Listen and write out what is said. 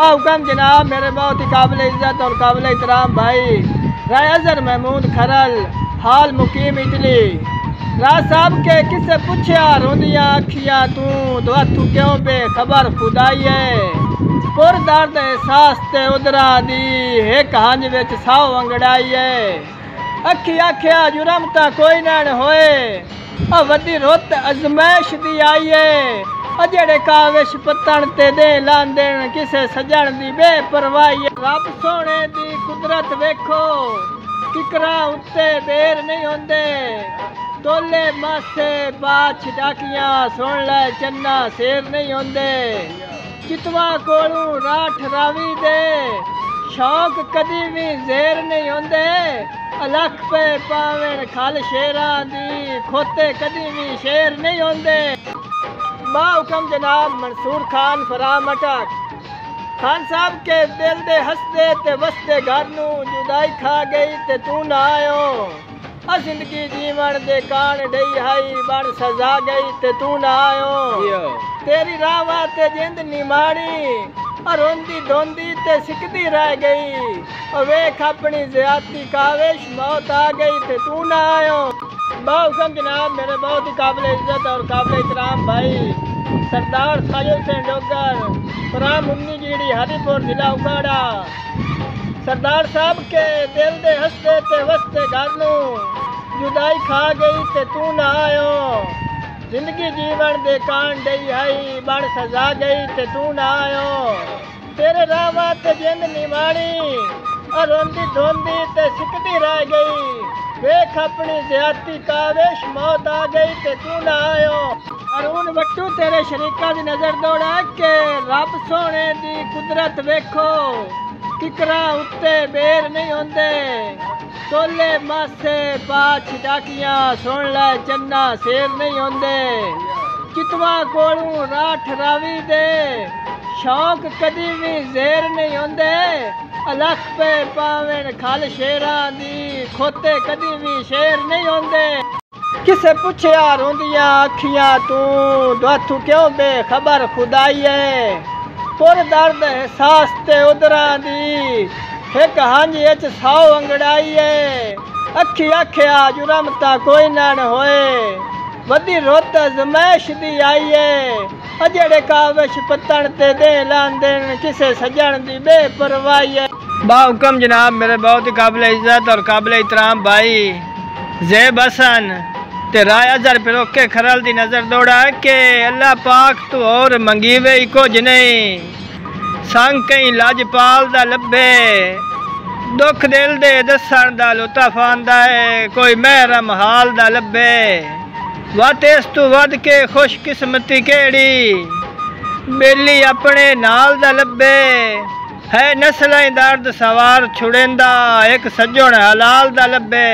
हुक्म जनाब मेरे बहुत ही काबिल इज्जत और काबिल एहतराम भाई राय अजहर महमूद खरल हाल मुकीम इटली। राज साहब के किसे पूछया रोंदियां अखियां तू हथू क्यों बेखबर खुदाई है पुर दर्द एहसास ते उदरा दी एक हंज विच साव अंगड़ाई है अखी आख्या जुरम ता कोई न होए वड्डी रुत अजमैश दी आई है जेड़े काविश पत्तन ते दे लांदेन किसे सजण दी बेपरवाही रब सोने दी कुदरत वेखो किकरा उत्ते बेर नहीं होंदे तोले मासे बाछ डाकियां सुन ले चन्ना शेर नहीं होंदे चितवा कोलू राठ रावी दे शौक कदी भी जेर नहीं होंदे अलख पे पावेन खल शेरां दी खोते कदी भी शेर नहीं होंदे। हुक्म जनाब मंसूर खान फराम अटक खान साहब के दिल दे हसदे ते वसदे घर नू जुदाई खा गई ते तू ना आयो जिंदगी जीवन दे कान डई हाई बन सजा गई ते तू ना आयो तेरी रावा ते जिंद निमाड़ी रोंदी धोंदी ते सिकदी रह गई वेख अपनी ज्यादती काविश मौत आ गई ते तू ना आयो। हुक्म जनाब मेरे बहुत ही काबिल इज्जत और काबिल एहतराम भाई सरदार साजिद हुसैन डोगर फराम मुन्नी जीड़ी हरीपुर जिला उकाड़ा सरदार साहब के दिल दे हसदे ते वसदे घर नू जुदाई खा गई ते तू ना आयो जिंदगी जीवन दे कान डई हाई बन सजा गई ते तू ना आयो तेरे रावा ते जिंद निमाणी रोंदी धोंदी ते सिकदी रह गई वेख अपनी ज्यादती काविश मौत आ गई ते तू ना आयो अरुण वट्टू तेरे शरीका दी नजर दौड़ा के रब सोने दी कुदरत वेखो किकरा उत्ते बेर नहीं होंदे तोले मासे बाछ डाकियां सुन ले चन्ना शेर नहीं होंदे चितवा कोलू राठ रावी दे शौक कदी भी जेर नहीं होंदे अलख पे पावेन खल शेरां दी खोते कदी भी शेर नहीं होंदे किसे पूछया रोंदियां अखियां तू हथू क्यों बेखबर खुदाई है पुर दर्द एहसास ते उदरा दी एक हंज विच साव अंगड़ाई है अखी आख्या जुरम ता कोई न होए वड्डी रुत अजमैश दी आई है जेड़े काविश पत्तन ते दे लांदेन किसे सजण दी बेपरवाही है। हुक्म जनाब मेरे बहुत ही काबिल इज्जत और काबिल एहतराम भाई ज़ेब हसन ते राय अजहर पिरोके खरल दी नजर दौड़ा के अल्लाह पाक तो और मंगीवे ही कुछ नहीं संग कई लाजपाल दा लभे दुख दिल दे दसन दा लुत्फ आंदा है कोई महरम हाल दा लभे वत इस तू वध के खुशकिस्मती केड़ी बेली अपने नाल दा लभे है नस्लें दर्द सवार छुड़ेंदा एक सज्जण हलाल दा लभे।